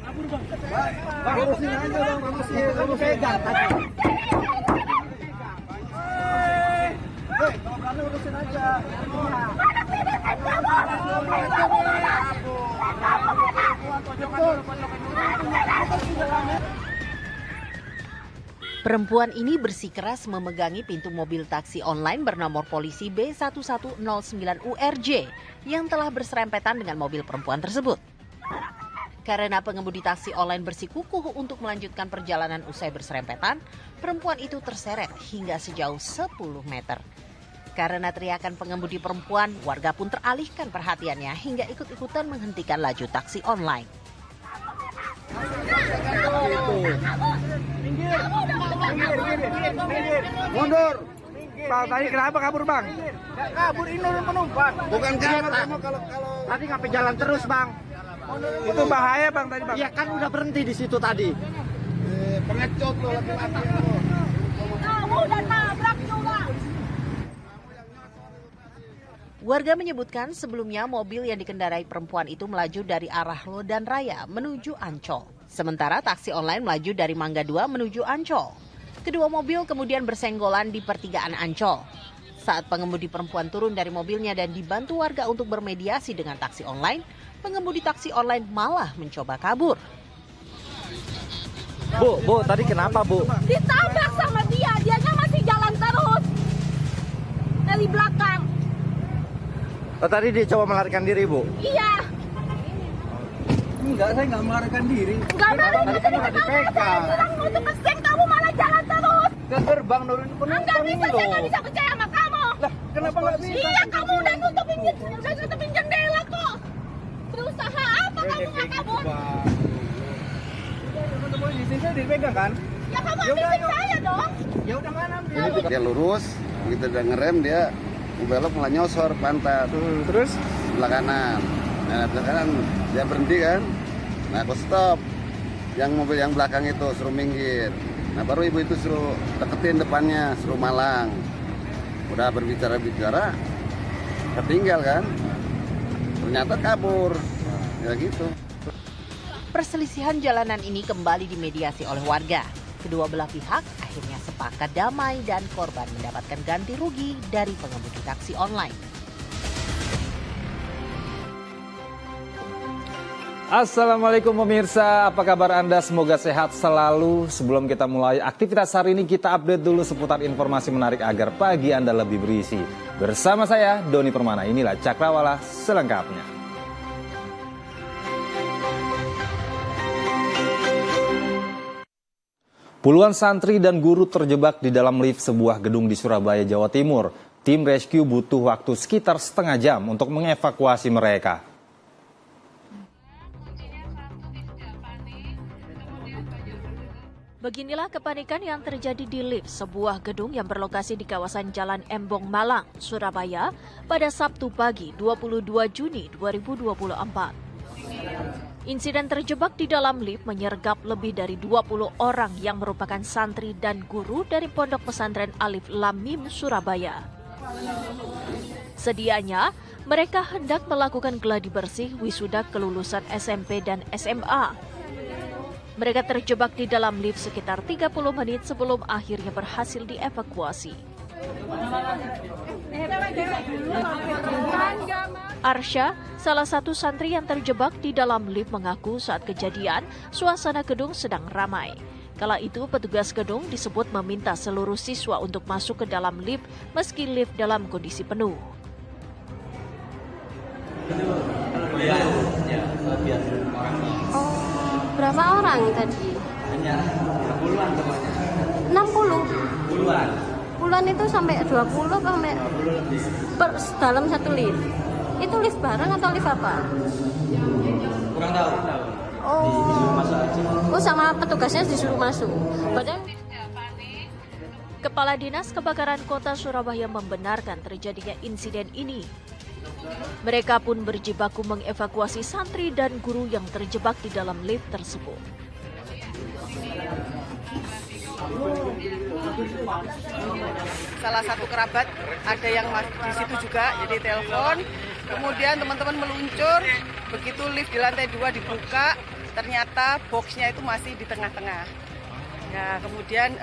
Bang, urusin aja bang, urusin pegang tadi. Kalau berani urusin aja. Perempuan ini bersikeras memegangi pintu mobil taksi online bernomor polisi B1109URJ yang telah berserempetan dengan mobil perempuan tersebut. Karena pengemudi taksi online bersikukuh untuk melanjutkan perjalanan usai berserempetan, perempuan itu terseret hingga sejauh 10 meter. Karena teriakan pengemudi perempuan, warga pun teralihkan perhatiannya hingga ikut-ikutan menghentikan laju taksi online. Mundur. Bang, tadi kenapa kabur bang? Nggak kabur, ini nurun penumpang. Bukan kabur. Kalau tadi ngapain jalan terus bang? Itu bahaya bang tadi bang. Iya kan udah berhenti di situ tadi. Pengecut lo laki-laki lo. Kamu udah nabrak juga. Warga menyebutkan sebelumnya mobil yang dikendarai perempuan itu melaju dari arah Lodan Raya menuju Ancol. Sementara taksi online melaju dari Mangga 2 menuju Ancol. Kedua mobil kemudian bersenggolan di pertigaan Ancol. Saat pengemudi perempuan turun dari mobilnya dan dibantu warga untuk bermediasi dengan taksi online, pengemudi taksi online malah mencoba kabur. Bu, tadi kenapa Bu? Ditabrak sama dia, dianya masih jalan terus. Dari belakang. Oh, tadi dia coba melarikan diri Bu? Iya. Enggak, saya nggak melarikan diri. Enggak melarikan Tadi kan udah dipegang. bilang untuk ngesim, kamu malah jalan terus. Ke gerbang nurun Enggak penumpang ini bisa, saya loh. nggak bisa percaya sama kamu. Lah, kenapa nggak bisa? Iya, kamu udah nutupin jendela kok. Berusaha apa kamu nggak kabur? Teman-teman di sini saya dipegang kan? Ya kamu ambil saya dong. Ya udah mana ambil. Dia lurus, begitu dia ngerem dia belok malah nyosor pantat. Terus? Sebelah kanan. Nah, sebelah kanan dia berhenti kan. Nah, aku stop. Yang mobil yang belakang itu suruh minggir. Nah, baru ibu itu suruh deketin depannya, suruh malang. Udah berbicara-bicara, ketinggal kan. Ternyata kabur. Ya gitu. Perselisihan jalanan ini kembali dimediasi oleh warga. Kedua belah pihak akhirnya sepakat damai dan korban mendapatkan ganti rugi dari pengemudi taksi online. Assalamualaikum pemirsa, apa kabar Anda? Semoga sehat selalu. Sebelum kita mulai aktivitas hari ini, kita update dulu seputar informasi menarik agar pagi Anda lebih berisi. Bersama saya, Doni Permana, inilah Cakrawala selengkapnya. Puluhan santri dan guru terjebak di dalam lift sebuah gedung di Surabaya, Jawa Timur. Tim rescue butuh waktu sekitar setengah jam untuk mengevakuasi mereka. Beginilah kepanikan yang terjadi di lift sebuah gedung yang berlokasi di kawasan Jalan Embong Malang, Surabaya pada Sabtu pagi 22 Juni 2024. Insiden terjebak di dalam lift menyergap lebih dari 20 orang yang merupakan santri dan guru dari Pondok Pesantren Alif Lam Mim Surabaya. Sedianya, mereka hendak melakukan gladi bersih wisuda kelulusan SMP dan SMA. Mereka terjebak di dalam lift sekitar 30 menit sebelum akhirnya berhasil dievakuasi. Arsya, salah satu santri yang terjebak di dalam lift mengaku saat kejadian, suasana gedung sedang ramai. Kala itu petugas gedung disebut meminta seluruh siswa untuk masuk ke dalam lift meski lift dalam kondisi penuh. Berapa orang tadi? 60. Puluhan itu sampai 20 sampai dalam satu lift. Itu lift bareng atau lift apa? Kurang tahu. Oh, sama petugasnya disuruh masuk. Padahal Kepala Dinas Kebakaran Kota Surabaya membenarkan terjadinya insiden ini. Mereka pun berjibaku mengevakuasi santri dan guru yang terjebak di dalam lift tersebut. Salah satu kerabat ada yang di situ juga, jadi telepon. Kemudian teman-teman meluncur, begitu lift di lantai 2 dibuka, ternyata boxnya itu masih di tengah-tengah. Ya, kemudian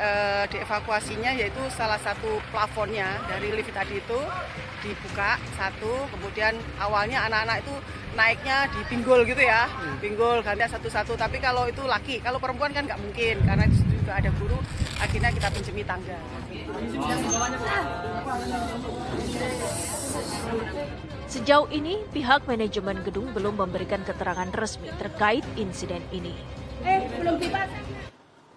dievakuasinya yaitu salah satu plafonnya dari lift tadi itu dibuka satu, kemudian awalnya anak-anak itu naiknya di pinggul gitu ya, pinggul ganti satu-satu. Tapi kalau itu laki, kalau perempuan kan nggak mungkin karena di situ juga ada guru. Akhirnya kita pinjemi tangga. Sejauh ini, pihak manajemen gedung belum memberikan keterangan resmi terkait insiden ini.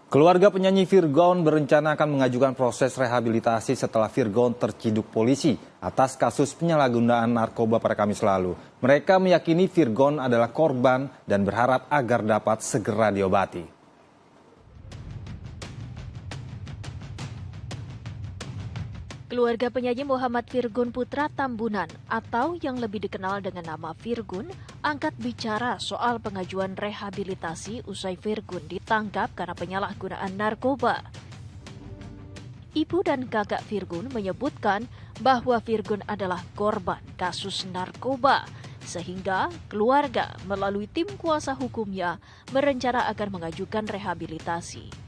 Keluarga penyanyi Virgon berencana akan mengajukan proses rehabilitasi setelah Virgon terciduk polisi atas kasus penyalahgunaan narkoba pada Kamis lalu. Mereka meyakini Virgon adalah korban dan berharap agar dapat segera diobati. Keluarga penyanyi Muhammad Virgun Putra Tambunan atau yang lebih dikenal dengan nama Virgun angkat bicara soal pengajuan rehabilitasi usai Virgun ditangkap karena penyalahgunaan narkoba. Ibu dan kakak Virgun menyebutkan bahwa Virgun adalah korban kasus narkoba, sehingga keluarga melalui tim kuasa hukumnya berencana akan mengajukan rehabilitasi.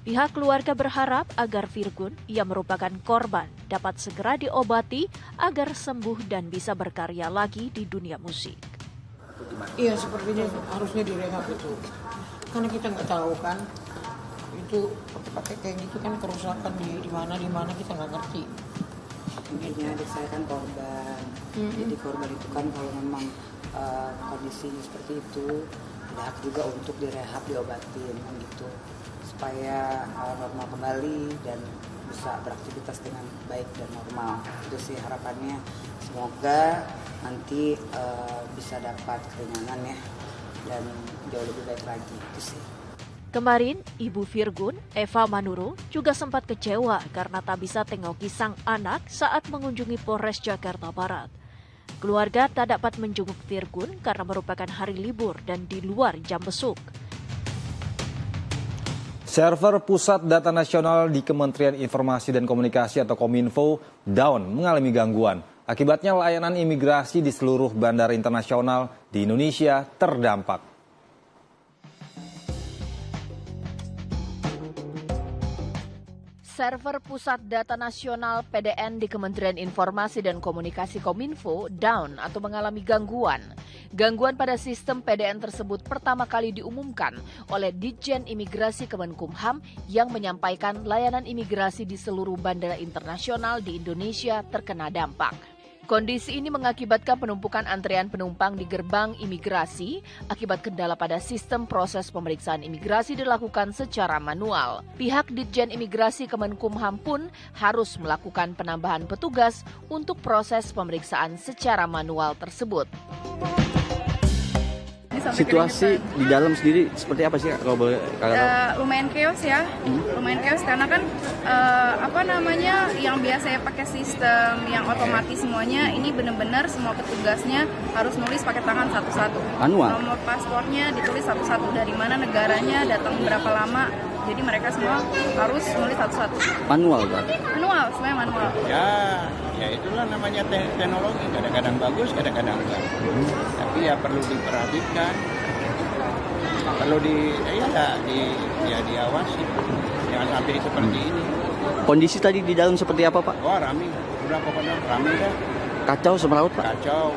Pihak keluarga berharap agar Virgun, yang merupakan korban, dapat segera diobati agar sembuh dan bisa berkarya lagi di dunia musik. Iya, sepertinya harusnya direhab itu. Karena kita nggak tahu kan, itu pakai kayak gitu kan kerusakan di mana kita nggak ngerti. Ini adik saya kan korban, jadi korban itu kan kalau memang kondisinya seperti itu, ada hak juga untuk direhab, diobatin gitu. Supaya normal kembali dan bisa beraktivitas dengan baik dan normal. Itu sih harapannya. Semoga nanti bisa dapat keringanan ya dan jauh lebih baik lagi. Itu sih. Kemarin, Ibu Virgun, Eva Manurung, juga sempat kecewa karena tak bisa tengoki sang anak saat mengunjungi Polres Jakarta Barat. Keluarga tak dapat menjenguk Virgun karena merupakan hari libur dan di luar jam besuk. Server Pusat Data Nasional di Kementerian Informasi dan Komunikasi atau Kominfo down mengalami gangguan. Akibatnya layanan imigrasi di seluruh bandara internasional di Indonesia terdampak. Server Pusat Data Nasional PDN di Kementerian Informasi dan Komunikasi Kominfo down atau mengalami gangguan. Gangguan pada sistem PDN tersebut pertama kali diumumkan oleh Ditjen Imigrasi Kemenkumham yang menyampaikan layanan imigrasi di seluruh bandara internasional di Indonesia terkena dampak. Kondisi ini mengakibatkan penumpukan antrean penumpang di gerbang imigrasi akibat kendala pada sistem proses pemeriksaan imigrasi dilakukan secara manual. Pihak Ditjen Imigrasi Kemenkumham pun harus melakukan penambahan petugas untuk proses pemeriksaan secara manual tersebut. Situasi di dalam sendiri seperti apa sih kalau boleh lumayan chaos ya, lumayan chaos karena kan yang biasa pakai sistem yang otomatis semuanya ini benar-benar semua petugasnya harus nulis pakai tangan satu-satu. Manual. Nomor paspornya ditulis satu-satu, dari mana negaranya, datang berapa lama. Jadi mereka semua harus nulis satu-satu. Manual kan? Manual, semuanya manual. Ya itulah namanya teknologi, kadang-kadang bagus, kadang-kadang enggak. Tapi ya perlu diperhatikan, perlu diawasi, jangan sampai seperti ini. Kondisi tadi di dalam seperti apa, Pak? Wah, rame, udah pokoknya rame dah. Kacau semeraut, Pak? Kacau.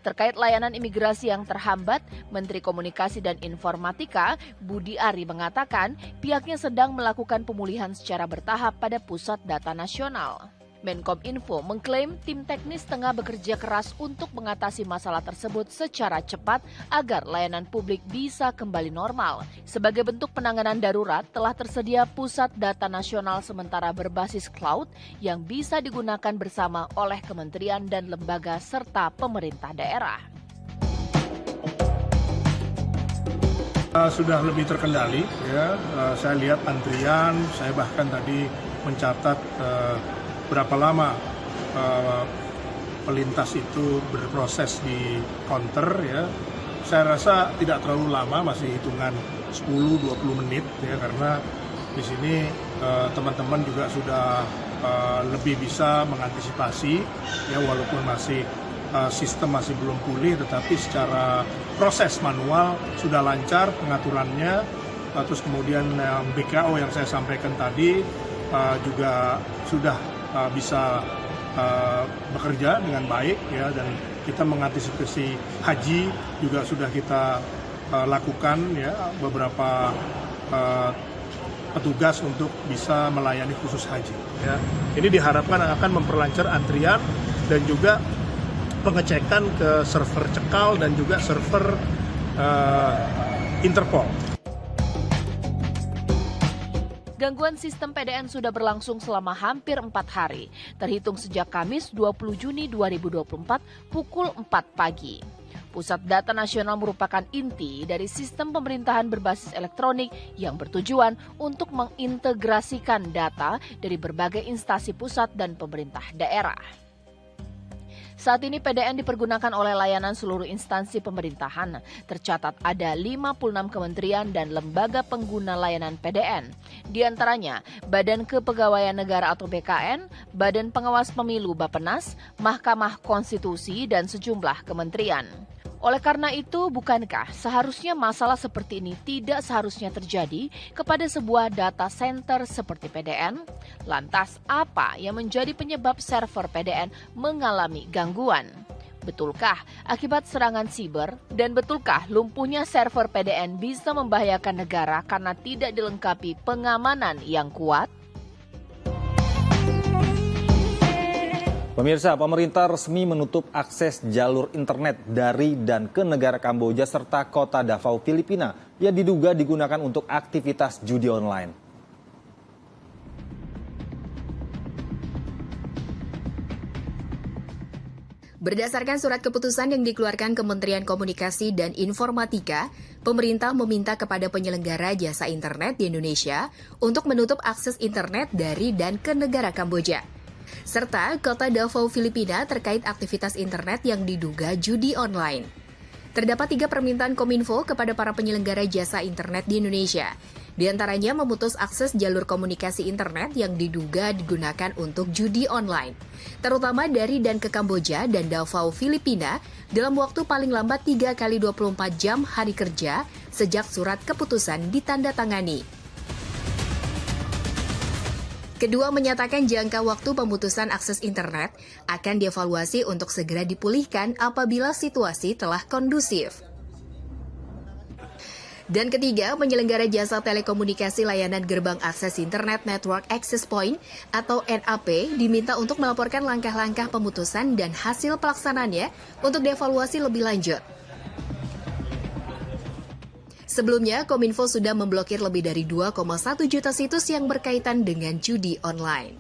Terkait layanan imigrasi yang terhambat, Menteri Komunikasi dan Informatika Budi Ari mengatakan pihaknya sedang melakukan pemulihan secara bertahap pada Pusat Data Nasional. Menkominfo mengklaim tim teknis tengah bekerja keras untuk mengatasi masalah tersebut secara cepat agar layanan publik bisa kembali normal. Sebagai bentuk penanganan darurat, telah tersedia Pusat Data Nasional sementara berbasis cloud yang bisa digunakan bersama oleh kementerian dan lembaga serta pemerintah daerah. Sudah lebih terkendali, ya. Saya lihat antrian, saya bahkan tadi mencatat berapa lama pelintas itu berproses di counter, ya. Saya rasa tidak terlalu lama, masih hitungan 10-20 menit, ya, karena di sini teman-teman juga sudah lebih bisa mengantisipasi, ya, walaupun masih sistem masih belum pulih, tetapi secara proses manual sudah lancar pengaturannya. Terus kemudian BKO yang saya sampaikan tadi juga sudah bisa bekerja dengan baik ya, dan kita mengantisipasi haji juga sudah kita lakukan ya, beberapa petugas untuk bisa melayani khusus haji ya. Ini diharapkan akan memperlancar antrian dan juga pengecekan ke server cekal dan juga server Interpol. Gangguan sistem PDN sudah berlangsung selama hampir 4 hari, terhitung sejak Kamis 20 Juni 2024 pukul 4 pagi. Pusat Data Nasional merupakan inti dari sistem pemerintahan berbasis elektronik yang bertujuan untuk mengintegrasikan data dari berbagai instansi pusat dan pemerintah daerah. Saat ini PDN dipergunakan oleh layanan seluruh instansi pemerintahan. Tercatat ada 56 kementerian dan lembaga pengguna layanan PDN. Di antaranya Badan Kepegawaian Negara atau BKN, Badan Pengawas Pemilu Bappenas, Mahkamah Konstitusi, dan sejumlah kementerian. Oleh karena itu, bukankah seharusnya masalah seperti ini tidak seharusnya terjadi kepada sebuah data center seperti PDN? Lantas, apa yang menjadi penyebab server PDN mengalami gangguan? Betulkah akibat serangan siber? Dan betulkah lumpuhnya server PDN bisa membahayakan negara karena tidak dilengkapi pengamanan yang kuat? Pemirsa, pemerintah resmi menutup akses jalur internet dari dan ke negara Kamboja serta kota Davao, Filipina yang diduga digunakan untuk aktivitas judi online. Berdasarkan surat keputusan yang dikeluarkan Kementerian Komunikasi dan Informatika, pemerintah meminta kepada penyelenggara jasa internet di Indonesia untuk menutup akses internet dari dan ke negara Kamboja, serta kota Davao, Filipina terkait aktivitas internet yang diduga judi online. Terdapat 3 permintaan Kominfo kepada para penyelenggara jasa internet di Indonesia. Di antaranya memutus akses jalur komunikasi internet yang diduga digunakan untuk judi online, terutama dari dan ke Kamboja dan Davao, Filipina dalam waktu paling lambat 3 kali 24 jam hari kerja sejak surat keputusan ditandatangani. Kedua menyatakan jangka waktu pemutusan akses internet akan dievaluasi untuk segera dipulihkan apabila situasi telah kondusif. Dan ketiga, penyelenggara jasa telekomunikasi layanan gerbang akses internet Network Access Point atau NAP diminta untuk melaporkan langkah-langkah pemutusan dan hasil pelaksanaannya untuk dievaluasi lebih lanjut. Sebelumnya, Kominfo sudah memblokir lebih dari 2,1 juta situs yang berkaitan dengan judi online.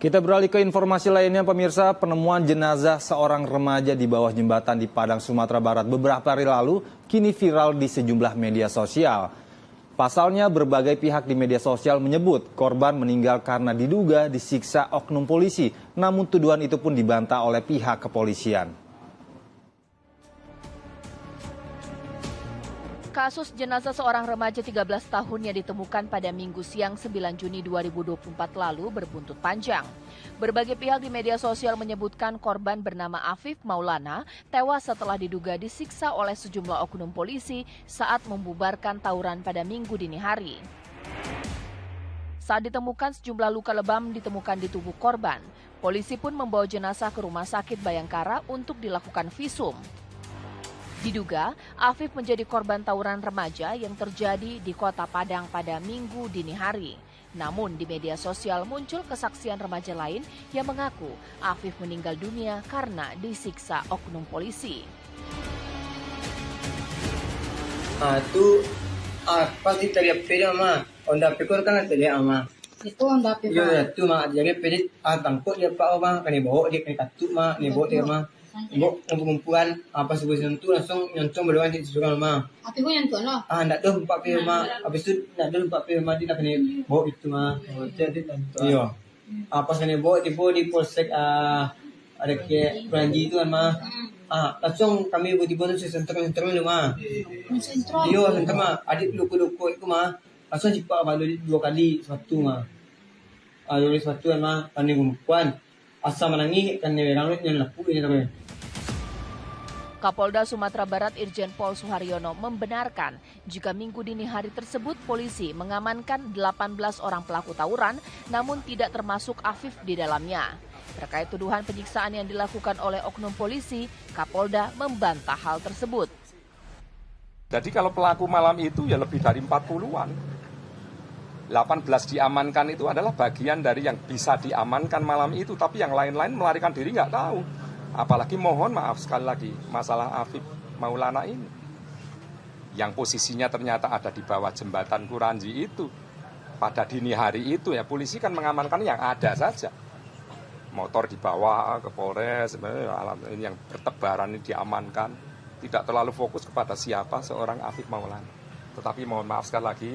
Kita beralih ke informasi lainnya, pemirsa. Penemuan jenazah seorang remaja di bawah jembatan di Padang, Sumatera Barat beberapa hari lalu kini viral di sejumlah media sosial. Pasalnya, berbagai pihak di media sosial menyebut korban meninggal karena diduga disiksa oknum polisi, namun tuduhan itu pun dibantah oleh pihak kepolisian. Kasus jenazah seorang remaja 13 tahun yang ditemukan pada Minggu siang 9 Juni 2024 lalu berbuntut panjang. Berbagai pihak di media sosial menyebutkan korban bernama Afif Maulana tewas setelah diduga disiksa oleh sejumlah oknum polisi saat membubarkan tawuran pada Minggu dini hari. Saat ditemukan, sejumlah luka lebam ditemukan di tubuh korban. Polisi pun membawa jenazah ke Rumah Sakit Bayangkara untuk dilakukan visum. Diduga, Afif menjadi korban tawuran remaja yang terjadi di Kota Padang pada Minggu dini hari. Namun di media sosial muncul kesaksian remaja lain yang mengaku Afif meninggal dunia karena disiksa oknum polisi. Pasti terlihat peda mah, onda pikir kan terlihat mah. Itu onda pikir. Iya, itu mah jadi peda tangkut dia pak mah, kan bawa dia kan katuk mah, dia bawa dia mah. Ngumpul-ngumpulan apa sebesar itu langsung nyoncong berdua di surga mah. Tapi kok nyoncong no? Ndak tahu 4 firma. Habis itu ndak tahu 4 firma dia kena bawa itu mah. Jadi iya. Apa kena bawa di polsek ada ke Peranji itu kan mah. Langsung kami tiba-tiba sentral lu mah. Sentral. Iya, sentral mah. Adik luku-luku itu mah. Langsung cipak balu 2 kali satu mah. Ada satu mah kami ngumpulan. asa menangi kan nerang yang lapu ini tapi. Kapolda Sumatera Barat Irjen Pol Suharyono membenarkan jika minggu dini hari tersebut polisi mengamankan 18 orang pelaku tawuran namun tidak termasuk Afif di dalamnya. Terkait tuduhan penyiksaan yang dilakukan oleh oknum polisi, Kapolda membantah hal tersebut. Jadi kalau pelaku malam itu ya lebih dari 40-an. 18 diamankan itu adalah bagian dari yang bisa diamankan malam itu, tapi yang lain-lain melarikan diri nggak tahu. Apalagi mohon maaf sekali lagi, masalah Afif Maulana ini. Yang posisinya ternyata ada di bawah jembatan Kuranji itu. Pada dini hari itu ya polisi kan mengamankan yang ada saja. Motor dibawa ke Polres, ini yang bertebaran ini diamankan. Tidak terlalu fokus kepada siapa seorang Afif Maulana. Tetapi mohon maaf sekali lagi,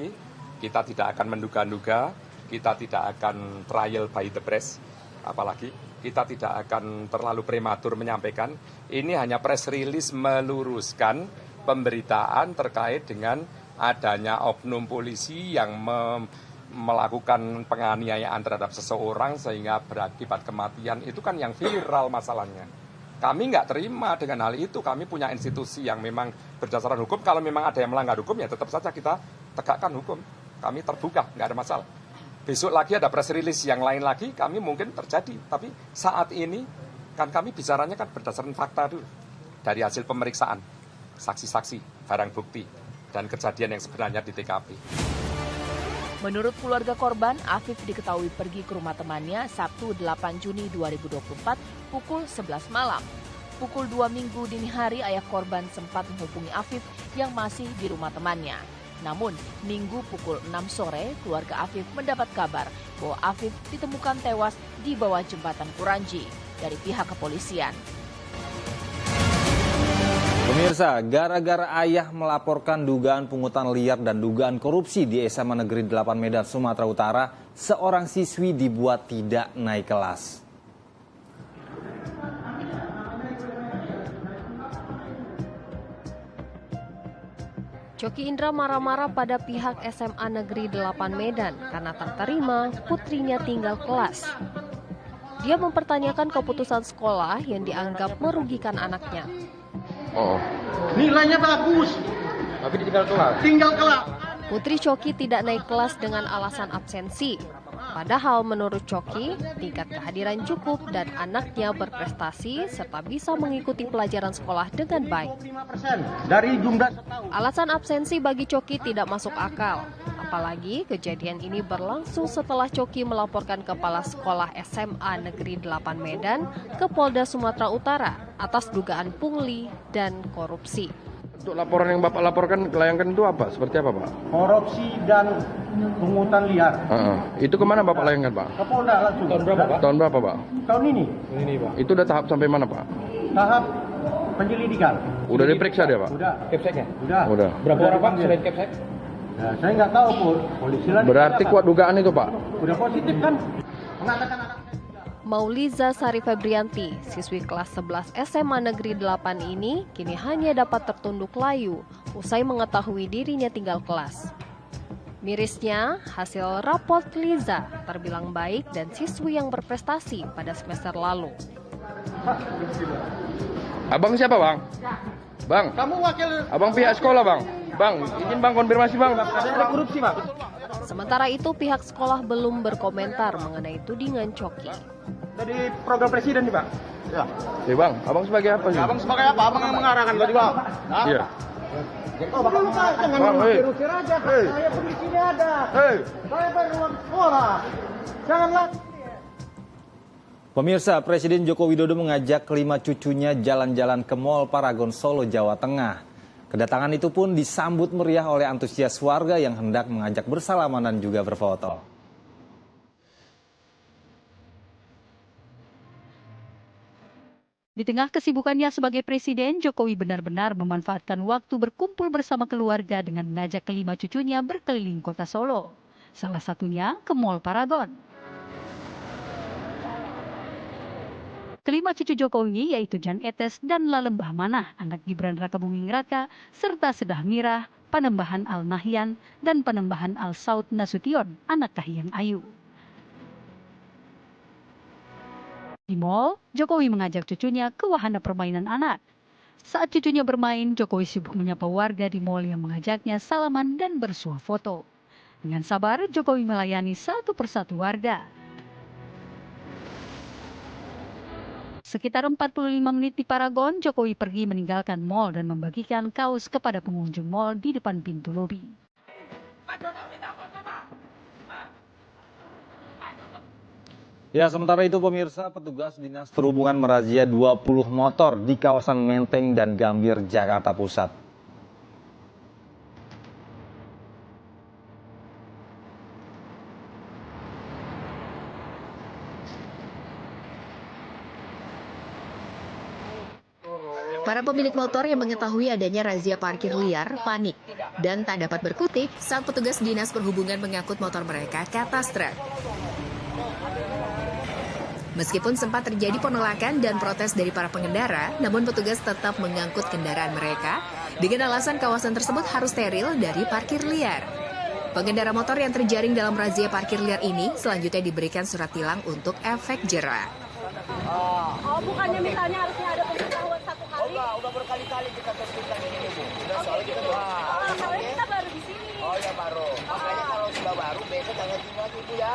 kita tidak akan menduga-duga, kita tidak akan trial by the press. Apalagi kita tidak akan terlalu prematur menyampaikan. Ini hanya press release meluruskan pemberitaan terkait dengan adanya oknum polisi yang melakukan penganiayaan terhadap seseorang sehingga berakibat kematian. Itu kan yang viral masalahnya. Kami nggak terima dengan hal itu. Kami punya institusi yang memang berdasarkan hukum. Kalau memang ada yang melanggar hukum ya tetap saja kita tegakkan hukum. Kami terbuka, nggak ada masalah. Besok lagi ada press release yang lain lagi, kami mungkin terjadi. Tapi saat ini kan kami bicaranya kan berdasarkan fakta dulu. Dari hasil pemeriksaan, saksi-saksi, barang bukti, dan kejadian yang sebenarnya di TKP. Menurut keluarga korban, Afif diketahui pergi ke rumah temannya Sabtu 8 Juni 2024 pukul 11 malam. Pukul 2 Minggu dini hari ayah korban sempat menghubungi Afif yang masih di rumah temannya. Namun, Minggu pukul 6 sore, keluarga Afif mendapat kabar bahwa Afif ditemukan tewas di bawah jembatan Kuranji dari pihak kepolisian. Pemirsa, gara-gara ayah melaporkan dugaan pungutan liar dan dugaan korupsi di SMA Negeri 8 Medan, Sumatera Utara, seorang siswi dibuat tidak naik kelas. Coki Indra marah-marah pada pihak SMA Negeri 8 Medan karena tak terima putrinya tinggal kelas. Dia mempertanyakan keputusan sekolah yang dianggap merugikan anaknya. Oh, nilainya bagus. Tapi tinggal kelas. Tinggal kelas. Putri Coki tidak naik kelas dengan alasan absensi. Padahal menurut Coki, tingkat kehadiran cukup dan anaknya berprestasi serta bisa mengikuti pelajaran sekolah dengan baik. Dari jumlah setahun. Alasan absensi bagi Coki tidak masuk akal. Apalagi kejadian ini berlangsung setelah Coki melaporkan kepala sekolah SMA Negeri 8 Medan ke Polda Sumatera Utara atas dugaan pungli dan korupsi. Untuk laporan yang Bapak laporkan, layangkan itu apa? Seperti apa, Pak? Korupsi dan pungutan liar. Itu kemana Bapak layangkan, Pak? Ke Polda langsung. Tahun berapa, Pak? Tahun berapa, Pak? Tahun ini. Ini, Pak. Itu udah tahap sampai mana, Pak? Tahap penyelidikan. Udah diperiksa dia, Pak? Udah. Kepseknya? Udah. Udah. Berapa orang, Pak, selain Kepsek? Nah, saya nggak tahu, Pur. Polisi lagi. Berarti kuat dugaan itu, Pak? Udah positif kan? Mengatakan anak. Mauliza Sari Febrianti, siswi kelas 11 SMA Negeri 8 ini kini hanya dapat tertunduk layu usai mengetahui dirinya tinggal kelas. Mirisnya, hasil raport Liza terbilang baik dan siswi yang berprestasi pada semester lalu. Abang siapa, Bang? Bang. Kamu wakil. Abang pihak sekolah, Bang. Bang, izin Bang konfirmasi, Bang. Ada korupsi, Bang. Sementara itu pihak sekolah belum berkomentar mengenai tudingan Coki. Dari program presiden nih, Bang. Ya. Bang, Abang sebagai apa sih? Abang sebagai apa? Abang yang mengarahkan tadi, Bang. Iya. Oh, Bapak jangan mengukir-ukir aja. Saya pun di sini ada. Saya beruang sekolah. Janganlah. Pemirsa, Presiden Joko Widodo mengajak kelima cucunya jalan-jalan ke Mall Paragon Solo, Jawa Tengah. Kedatangan itu pun disambut meriah oleh antusias warga yang hendak mengajak bersalaman dan juga berfoto. Di tengah kesibukannya sebagai presiden, Jokowi benar-benar memanfaatkan waktu berkumpul bersama keluarga dengan mengajak kelima cucunya berkeliling kota Solo. Salah satunya ke Mall Paragon. Kelima cucu Jokowi yaitu Jan Etes dan Lalembah Manah, anak Gibran Rakabuming Raka, serta Sedah Mirah, Panembahan Al Nahyan, dan Panembahan Al Saud Nasution, anak Kahiyang Ayu. Di mal, Jokowi mengajak cucunya ke wahana permainan anak. Saat cucunya bermain, Jokowi sibuk menyapa warga di mal yang mengajaknya salaman dan bersuah foto. Dengan sabar, Jokowi melayani satu persatu warga. Sekitar 45 menit di Paragon, Jokowi pergi meninggalkan mal dan membagikan kaos kepada pengunjung mal di depan pintu lobi. Ya, sementara itu pemirsa, petugas Dinas Perhubungan merazia 20 motor di kawasan Menteng dan Gambir, Jakarta Pusat. Para pemilik motor yang mengetahui adanya razia parkir liar panik dan tak dapat berkutik saat petugas Dinas Perhubungan mengangkut motor mereka ke atas truk. Meskipun sempat terjadi penolakan dan protes dari para pengendara, namun petugas tetap mengangkut kendaraan mereka dengan alasan kawasan tersebut harus steril dari parkir liar. Pengendara motor yang terjaring dalam razia parkir liar ini selanjutnya diberikan surat tilang untuk efek jera. Oh, bukannya misalnya harusnya ada pemberitahuan satu kali? Oh, udah berkali-kali kita tertibkan ini, Bu. Udah soalnya kita soalnya kita baru di sini. Oh ya baru. Makanya kalau sudah baru, besok jangan sini lagi, Bu ya.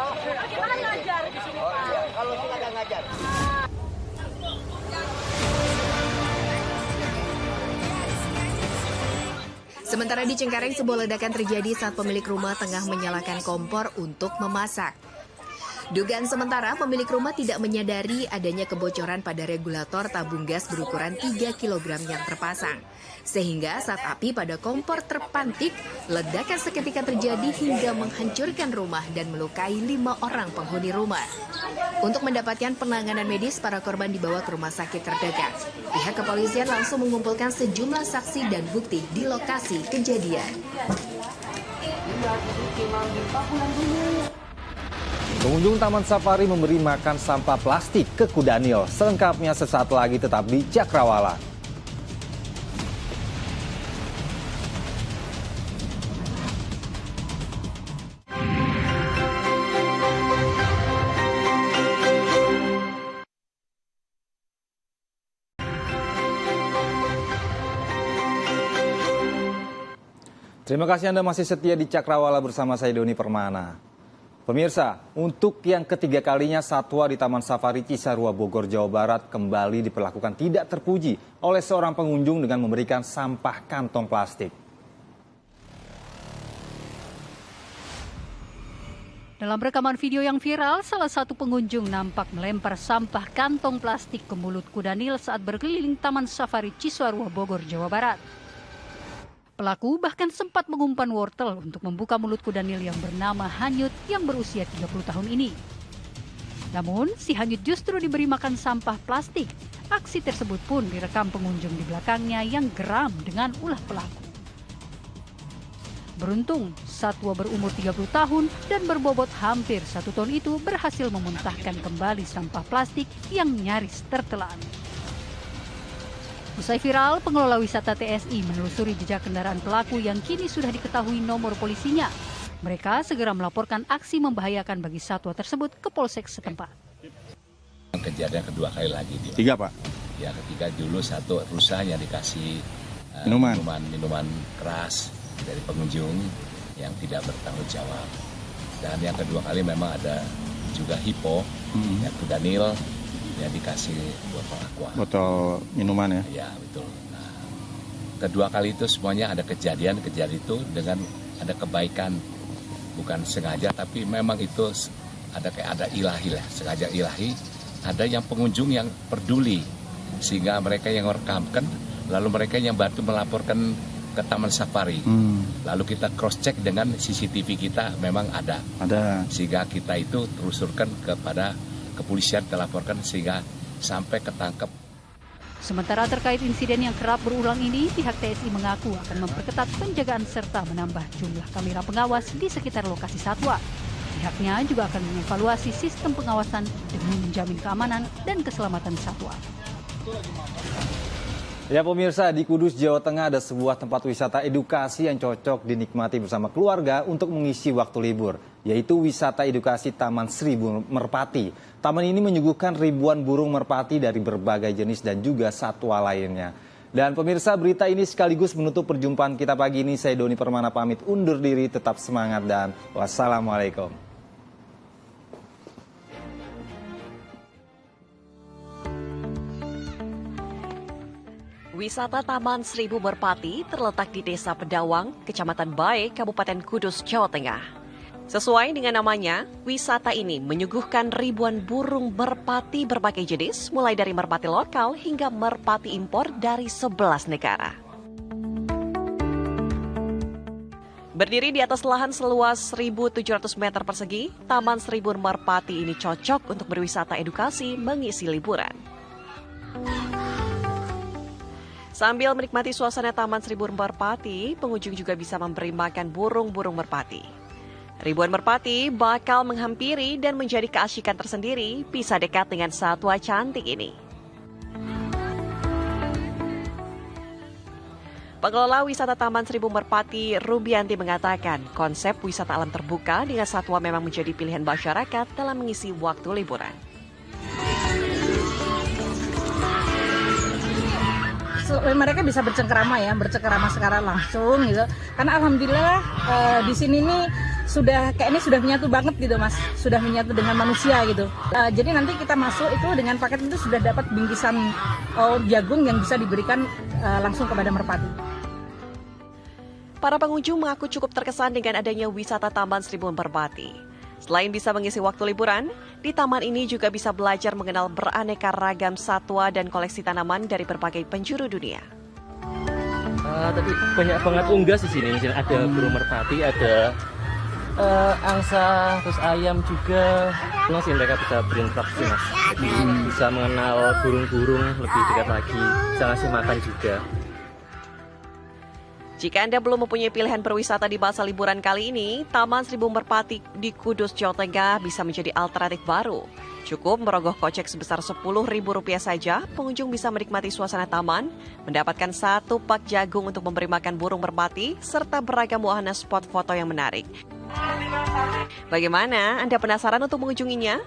Kita kan ngajar di sini, Pak. Iya, kalau kita nggak ngajar. Sementara di Cengkareng, sebuah ledakan terjadi saat pemilik rumah tengah menyalakan kompor untuk memasak. Dugaan sementara, pemilik rumah tidak menyadari adanya kebocoran pada regulator tabung gas berukuran 3 kg yang terpasang. Sehingga saat api pada kompor terpantik, ledakan seketika terjadi hingga menghancurkan rumah dan melukai 5 orang penghuni rumah. Untuk mendapatkan penanganan medis, para korban dibawa ke rumah sakit terdekat. Pihak kepolisian langsung mengumpulkan sejumlah saksi dan bukti di lokasi kejadian. Pengunjung Taman Safari memberi makan sampah plastik ke kudanil. Selengkapnya sesaat lagi tetap di Cakrawala. Terima kasih Anda masih setia di Cakrawala bersama saya Doni Permana. Pemirsa, untuk yang ketiga kalinya satwa di Taman Safari Cisarua Bogor, Jawa Barat kembali diperlakukan tidak terpuji oleh seorang pengunjung dengan memberikan sampah kantong plastik. Dalam rekaman video yang viral, salah satu pengunjung nampak melempar sampah kantong plastik ke mulut kudanil saat berkeliling Taman Safari Cisarua Bogor, Jawa Barat. Pelaku bahkan sempat mengumpan wortel untuk membuka mulut kudanil yang bernama Hanyut yang berusia 30 tahun ini. Namun, si Hanyut justru diberi makan sampah plastik. Aksi tersebut pun direkam pengunjung di belakangnya yang geram dengan ulah pelaku. Beruntung, satwa berumur 30 tahun dan berbobot hampir 1 ton itu berhasil memuntahkan kembali sampah plastik yang nyaris tertelan. Usai viral, pengelola wisata TSI menelusuri jejak kendaraan pelaku yang kini sudah diketahui nomor polisinya. Mereka segera melaporkan aksi membahayakan bagi satwa tersebut ke Polsek setempat. Kejadian kedua kali lagi dia. 3, Pak? Ya, ketiga dulu satu rusa yang dikasih minuman keras dari pengunjung yang tidak bertanggung jawab. Dan yang kedua kali memang ada juga hipo, yang kudanil, yang dikasih botol aqua. Botol minuman ya? Ya, betul. Nah, kedua kali itu semuanya ada kejadian itu dengan ada kebaikan. Bukan sengaja, tapi memang itu ada ilahi lah, sengaja ilahi. Ada yang pengunjung yang peduli, sehingga mereka yang merekamkan, lalu mereka yang bantu melaporkan ke Taman Safari. Lalu kita cross check dengan CCTV kita memang ada. Sehingga kita itu terusurkan kepada kepolisian, terlaporkan sehingga sampai ketangkep. Sementara terkait insiden yang kerap berulang ini, pihak TSI mengaku akan memperketat penjagaan serta menambah jumlah kamera pengawas di sekitar lokasi satwa. Pihaknya juga akan mengevaluasi sistem pengawasan demi menjamin keamanan dan keselamatan satwa. Ya pemirsa, di Kudus, Jawa Tengah ada sebuah tempat wisata edukasi yang cocok dinikmati bersama keluarga untuk mengisi waktu libur, yaitu wisata edukasi Taman Seribu Merpati. Taman ini menyuguhkan ribuan burung merpati dari berbagai jenis dan juga satwa lainnya. Dan pemirsa, berita ini sekaligus menutup perjumpaan kita pagi ini. Saya Doni Permana pamit undur diri, tetap semangat dan wassalamualaikum. Wisata Taman Seribu Merpati terletak di Desa Pedawang, Kecamatan Bae, Kabupaten Kudus, Jawa Tengah. Sesuai dengan namanya, wisata ini menyuguhkan ribuan burung merpati berbagai jenis, mulai dari merpati lokal hingga merpati impor dari 11 negara. Berdiri di atas lahan seluas 1.700 meter persegi, Taman Seribu Merpati ini cocok untuk berwisata edukasi mengisi liburan. Sambil menikmati suasana Taman Seribu Merpati, pengunjung juga bisa memberi makan burung-burung merpati. Ribuan merpati bakal menghampiri dan menjadi keasikan tersendiri bisa dekat dengan satwa cantik ini. Pengelola wisata Taman Seribu Merpati, Rubianti, mengatakan konsep wisata alam terbuka dengan satwa memang menjadi pilihan masyarakat dalam mengisi waktu liburan. Mereka bisa bercengkerama sekarang langsung gitu. Karena alhamdulillah di sini nih kayaknya sudah menyatu banget gitu Mas, sudah menyatu dengan manusia gitu. Jadi nanti kita masuk itu dengan paket itu sudah dapat bingkisan jagung yang bisa diberikan langsung kepada merpati. Para pengunjung mengaku cukup terkesan dengan adanya wisata Taman Seribu Merpati. Selain bisa mengisi waktu liburan, di taman ini juga bisa belajar mengenal beraneka ragam satwa dan koleksi tanaman dari berbagai penjuru dunia. Tadi banyak banget unggas di sini. Misalnya ada burung merpati, ada angsa, terus ayam juga. Terus mereka bisa berinteraksi Mas. Bisa mengenal burung-burung lebih dekat lagi. Bisa ngasih makan juga. Jika Anda belum mempunyai pilihan berwisata di masa liburan kali ini, Taman Seribu Merpati di Kudus, Jawa Tengah bisa menjadi alternatif baru. Cukup merogoh kocek sebesar Rp10.000 saja, pengunjung bisa menikmati suasana taman, mendapatkan 1 pak jagung untuk memberi makan burung merpati, serta beragam wahana spot foto yang menarik. Bagaimana? Anda penasaran untuk mengunjunginya?